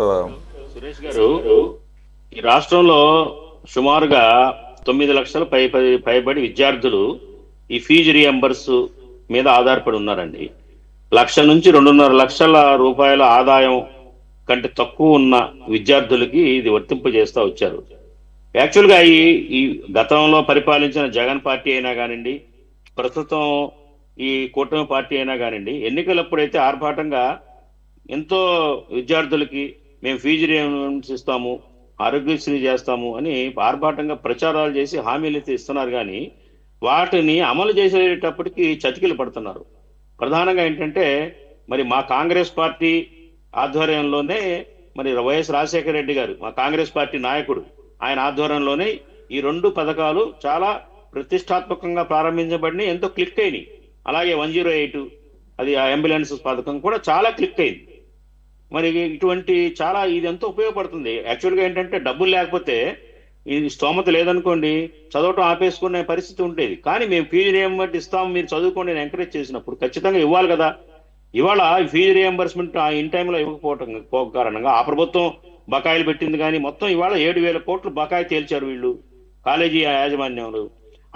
ఆ, సురేష్ గారు, ఈ రాష్ట్రంలో సుమారుగా 9 లక్షల పైబడి విద్యార్థులు ఈ ఫీజు రియంబర్స్ మీద ఆధారపడి ఉన్నారండి. 1 నుంచి 2.5 లక్షల రూపాయల ఆదాయం కంటే తక్కువ ఉన్న విద్యార్థులకి ఇది వర్తింపజేస్తా వచ్చారు. యాక్చువల్గా ఈ గతంలో పరిపాలించిన జగన్ పార్టీ అయినా కానివ్వండి, ప్రస్తుతం ఈ కూటమి పార్టీ అయినా కానివ్వండి, ఎన్నికలప్పుడైతే ఆర్భాటంగా ఎంతో విద్యార్థులకి మేము ఫీజు రియంబర్స్మెంట్ ఇస్తాము, ఆరోగ్యశ్రీ చేస్తాము అని ఆర్భాటంగా ప్రచారాలు చేసి హామీలు అయితే ఇస్తున్నారు. కానీ వాటిని అమలు చేసేటప్పటికి చతికిలు పడుతున్నారు. ప్రధానంగా ఏంటంటే, మరి మా కాంగ్రెస్ పార్టీ ఆధ్వర్యంలోనే, మరి వైఎస్ రాజశేఖర రెడ్డి గారు మా కాంగ్రెస్ పార్టీ నాయకుడు, ఆయన ఆధ్వర్యంలోనే ఈ రెండు పథకాలు చాలా ప్రతిష్టాత్మకంగా ప్రారంభించబడి ఎంతో క్లిక్ అయినాయి. అలాగే 108, అది ఆ అంబులెన్స్ పథకం కూడా చాలా క్లిక్ అయింది. మరి ఇటువంటి చాలా ఇది ఎంతో ఉపయోగపడుతుంది. యాక్చువల్గా ఏంటంటే, డబ్బులు లేకపోతే, ఇది స్తోమత లేదనుకోండి, చదవటం ఆపేసుకునే పరిస్థితి ఉండేది. కానీ మేము ఫీజు రియంబర్స్మెంట్ ఇస్తాం, మీరు చదువుకోండి అని ఎంకరేజ్ చేసినప్పుడు ఖచ్చితంగా ఇవ్వాలి కదా. ఇవాళ ఫీజు రియంబర్స్మెంట్ ఇన్ టైంలో ఇవ్వకపోవటం కారణంగా ఆ ప్రభుత్వం బకాయిలు పెట్టింది. కానీ మొత్తం ఇవాళ 7,000 కోట్లు బకాయి తేల్చారు వీళ్ళు, కాలేజీ యాజమాన్యంలో.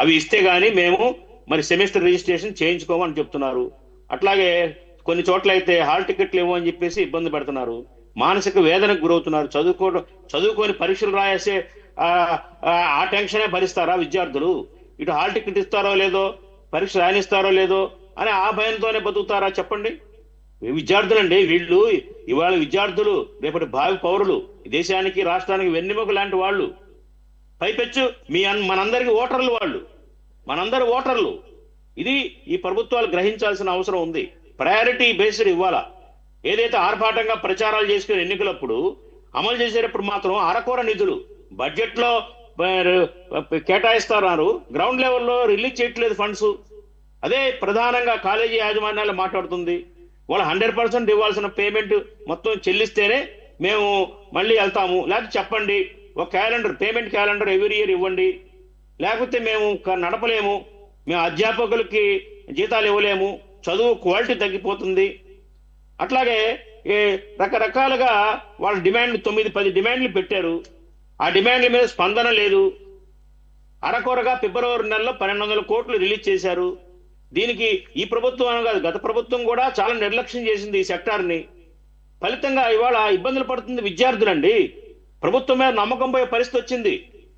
అవి ఇస్తే గానీ మేము మరి సెమిస్టర్ రిజిస్ట్రేషన్ చేయించుకోమని చెప్తున్నారు. అట్లాగే కొన్ని చోట్ల అయితే హాల్ టికెట్లు ఇవ్వని చెప్పేసి ఇబ్బంది పెడుతున్నారు. మానసిక వేదనకు గురవుతున్నారు. చదువుకొని పరీక్షలు రాయేసే ఆ ఆ టెన్షనే భరిస్తారా విద్యార్థులు? ఇటు హాల్ టికెట్ ఇస్తారో లేదో, పరీక్ష రాణిస్తారో లేదో అని ఆ భయంతోనే బతుకుతారా చెప్పండి? విద్యార్థులండి వీళ్ళు. ఇవాళ విద్యార్థులు రేపటి భావి పౌరులు, దేశానికి రాష్ట్రానికి వెన్నెముక లాంటి వాళ్ళు. పైపెచ్చు మనందరికి ఓటర్లు వాళ్ళు, మనందరి ఓటర్లు. ఇది ఈ ప్రభుత్వాలు గ్రహించాల్సిన అవసరం ఉంది. ప్రయారిటీ బేస్డ్ ఇవ్వాలా. ఏదైతే ఆర్భాటంగా ప్రచారాలు చేసుకునే ఎన్నికలప్పుడు అమలు చేసేటప్పుడు మాత్రం అరకొర నిధులు బడ్జెట్ లో కేటాయిస్తున్నారు, గ్రౌండ్ లెవెల్లో రిలీజ్ చేయట్లేదు ఫండ్స్. అదే ప్రధానంగా కాలేజీ యాజమాన్యాలు మాట్లాడుతుంది. వాళ్ళు 100% ఇవ్వాల్సిన పేమెంట్ మొత్తం చెల్లిస్తేనే మేము మళ్ళీ వెళ్తాము, లేకపోతే చెప్పండి ఒక calendar, payment calendar every year ఇవ్వండి, లేకపోతే మేము నడపలేము, మేము అధ్యాపకులకి జీతాలు ఇవ్వలేము, చదువు క్వాలిటీ తగ్గిపోతుంది. అట్లాగే రకరకాలుగా వాళ్ళ డిమాండ్లు 9-10 డిమాండ్లు పెట్టారు. ఆ డిమాండ్ల మీద స్పందన లేదు. అరకొరగా ఫిబ్రవరి నెలలో 1,200 కోట్లు రిలీజ్ చేశారు. దీనికి ఈ ప్రభుత్వం కాదు, గత ప్రభుత్వం కూడా చాలా నిర్లక్ష్యం చేసింది ఈ సెక్టార్ని. ఫలితంగా ఇవాళ ఇబ్బందులు పడుతుంది విద్యార్థులండి. ప్రభుత్వం మీద నమ్మకం పోయే పరిస్థితి వచ్చింది.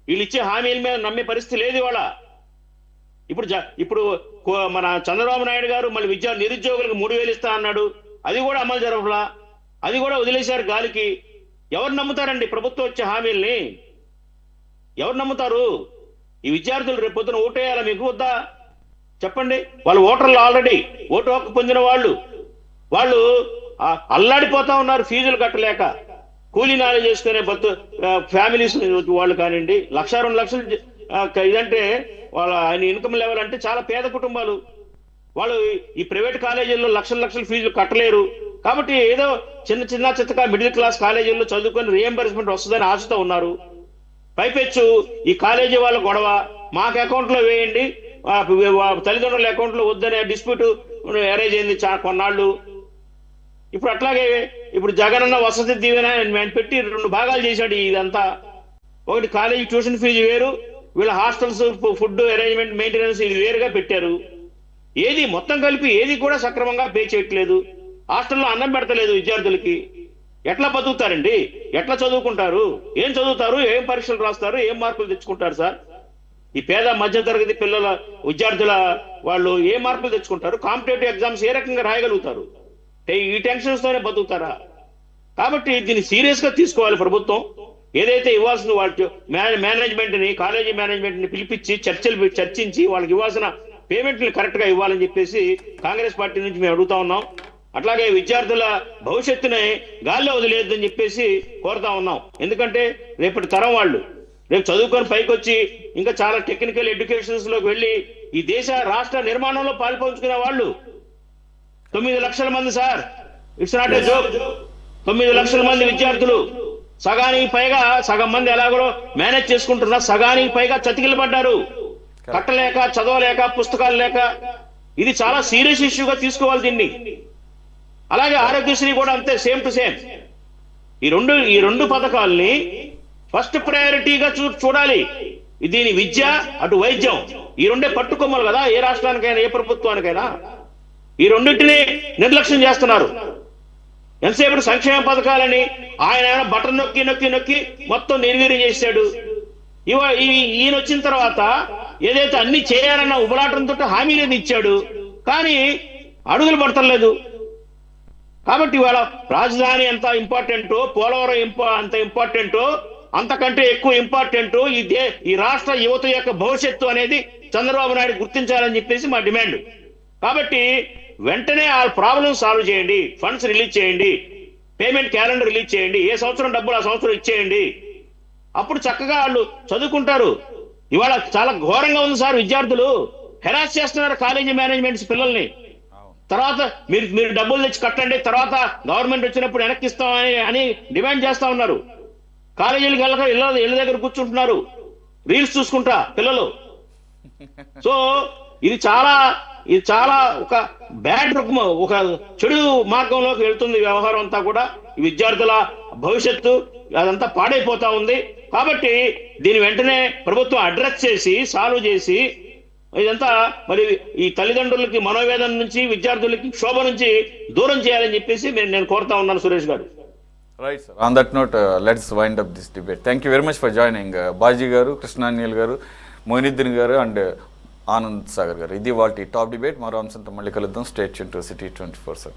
వీళ్ళు ఇచ్చే హామీల మీద నమ్మే పరిస్థితి లేదు ఇవాళ. ఇప్పుడు మన చంద్రబాబు నాయుడు గారు మళ్ళీ నిరుద్యోగులకు 3,000 ఇస్తా అన్నాడు. అది కూడా అమలు జరగలా, అది కూడా వదిలేశారు గాలికి. ఎవరు నమ్ముతారండి ప్రభుత్వం వచ్చే హామీల్ని? ఎవరు నమ్ముతారు? ఈ విద్యార్థులు రేపు పొద్దున ఓటేయాలా మీకు వద్దా చెప్పండి? వాళ్ళు ఓటర్లు, ఆల్రెడీ ఓటు హక్కు పొందిన వాళ్ళు అల్లాడిపోతా ఉన్నారు ఫీజులు కట్టలేక. కూలీ నాలు చేసుకునే ఫ్యామిలీస్ వాళ్ళు కానివ్వండి, 1,00,000-2 లక్షలు ఇదంటే వాళ్ళ ఆయన ఇన్కమ్ లెవెల్ అంటే చాలా పేద కుటుంబాలు. వాళ్ళు ఈ ప్రైవేట్ కాలేజీల్లో లక్షల ఫీజులు కట్టలేరు. కాబట్టి ఏదో చిన్న మిడిల్ క్లాస్ కాలేజీల్లో చదువుకొని రియంబర్స్మెంట్ వస్తుందని ఆశతో ఉన్నారు. పైపెచ్చు ఈ కాలేజీ వాళ్ళ గొడవ, మాకు అకౌంట్ లో వేయండి, తల్లిదండ్రుల అకౌంట్ లో వద్దనే డిస్ప్యూట్ అరేంజ్ అయింది కొన్నాళ్ళు. ఇప్పుడు అట్లాగే ఇప్పుడు జగనన్న వసతి దీవెన పెట్టి 2 భాగాలు చేశాడు ఇదంతా. ఒకటి కాలేజీ ట్యూషన్ ఫీజు వేరు, వీళ్ళ హాస్టల్స్ ఫుడ్ అరేంజ్మెంట్ మెయింటెనెన్స్ ఇది వేరుగా పెట్టారు. ఏది మొత్తం కలిపి ఏది కూడా సక్రమంగా పే చేయట్లేదు. హాస్టల్లో అన్నం పెడతలేదు విద్యార్థులకి. ఎట్లా బతుకుతారండి? ఎట్లా చదువుకుంటారు? ఏం చదువుతారు? ఏం పరీక్షలు రాస్తారు? ఏం మార్కులు తెచ్చుకుంటారు సార్? ఈ పేద మధ్యతరగతి పిల్లల విద్యార్థుల వాళ్ళు ఏ మార్కులు తెచ్చుకుంటారు? కాంపిటేటివ్ ఎగ్జామ్స్ ఏ రకంగా రాయగలుగుతారు? ఈ టెన్షన్స్ తోనే బతుకుతారా? కాబట్టి దీన్ని సీరియస్ గా తీసుకోవాలి ప్రభుత్వం. ఏదైతే ఇవ్వాల్సిన మేనేజ్మెంట్ ని, కాలేజీ మేనేజ్మెంట్ ని పిలిపించి చర్చించి వాళ్ళకి ఇవ్వాల్సిన పేమెంట్ని కరెక్ట్ గా ఇవ్వాలని చెప్పేసి కాంగ్రెస్ పార్టీ నుంచి మేము అడుగుతా ఉన్నాం. అట్లాగే విద్యార్థుల భవిష్యత్తుని గాల్లో వదిలేదని చెప్పేసి కోరుతా ఉన్నాం. ఎందుకంటే రేపటి తరం వాళ్ళు రేపు చదువుకొని పైకి వచ్చి ఇంకా చాలా టెక్నికల్ ఎడ్యుకేషన్స్ లోకి వెళ్ళి ఈ దేశ రాష్ట్ర నిర్మాణంలో పాల్పంచుకునే వాళ్ళు 9 లక్షల మంది sir. It's not a joke. 9 లక్షల మంది విద్యార్థులు, సగానికి పైగా, సగం మంది ఎలాగో మేనేజ్ చేసుకుంటున్నారు, సగానికి పైగా చతికిలు పడ్డారు. కట్టలేక, చదవలేక, పుస్తకాలు లేక. ఇది చాలా సీరియస్ ఇష్యూగా తీసుకోవాలి దీన్ని. అలాగే ఆరోగ్యశ్రీ కూడా అంతే, సేమ్ టు సేమ్. ఈ రెండు పథకాల్ని ఫస్ట్ ప్రయారిటీగా చూడాలి. దీని విద్య, అటు వైద్యం, ఈ రెండే పట్టుకొమ్మలు కదా ఏ రాష్ట్రానికైనా ఏ ప్రభుత్వానికైనా. ఈ రెండింటిని నిర్లక్ష్యం చేస్తున్నారు. ఎంతసేపు సంక్షేమ పథకాలని ఆయన బటన్ నొక్కి నొక్కి నొక్కి మొత్తం నిర్వీర్యం చేశాడు. ఈయన వచ్చిన తర్వాత ఏదైతే అన్ని చేయాలన్న ఉబలాటంతో హామీలేదు ఇచ్చాడు, కానీ అడుగులు పడతలేదు. కాబట్టి ఇవాళ రాజధాని ఎంత ఇంపార్టెంటో, పోలవరం అంత ఇంపార్టెంటో, అంతకంటే ఎక్కువ ఇంపార్టెంట్ ఈ రాష్ట్ర యువత యొక్క భవిష్యత్తు అనేది చంద్రబాబు నాయుడు గుర్తించాలని చెప్పేసి మా డిమాండ్. కాబట్టి వెంటనే ఆ ప్రాబ్లం సాల్వ్ చేయండి, ఫండ్స్ రిలీజ్ చేయండి, పేమెంట్ క్యాలెండర్ రిలీజ్ చేయండి, ఏ సంవత్సరం డబ్బులు ఆ సంవత్సరం ఇచ్చేయండి. అప్పుడు చక్కగా వాళ్ళు చదువుకుంటారు. ఇవాళ చాలా ఘోరంగా ఉంది సార్, విద్యార్థులు హెరాస్ చేస్తున్నారు కాలేజీ మేనేజ్మెంట్స్ పిల్లల్ని. తర్వాత మీరు డబ్బులు తెచ్చి కట్టండి, తర్వాత గవర్నమెంట్ వచ్చినప్పుడు వెనక్కిస్తామని అని డిమాండ్ చేస్తా ఉన్నారు. కాలేజీలకు వెళ్ళక ఇళ్ళ దగ్గర కూర్చుంటున్నారు రీల్స్ చూసుకుంటా పిల్లలు. సో ఇది చాలా ఒక బ్యాడ్ రకం, ఒక చెడు మార్గంలోకి వెళ్తుంది వ్యవహారం అంతా కూడా. ఈ విద్యార్థుల భవిష్యత్తు అదంతా పాడైపోతా ఉంది. కాబట్టి దీని వెంటనే ప్రభుత్వం అడ్రస్ చేసి సాల్వ్ చేసి ఇదంతా మరి ఈ తల్లిదండ్రులకి మనోవేదన నుంచి, విద్యార్థులకి క్షోభ నుంచి దూరం చేయాలని చెప్పేసి నేను కోరుతా ఉన్నాను సురేష్ గారు. Right sir, on that note let's wind up this debate. Thank you very much for joining Baji గారు, కృష్ణానియల్ గారు, మొయినుద్దీన్ గారు అండ్ ఆనంద్ సాగర్ గారు. ఇది వాళ్ళ టాప్ డిబేట్. మరో అంశంతో మళ్ళీ కలుద్దాం. Stay tune to city 24/7.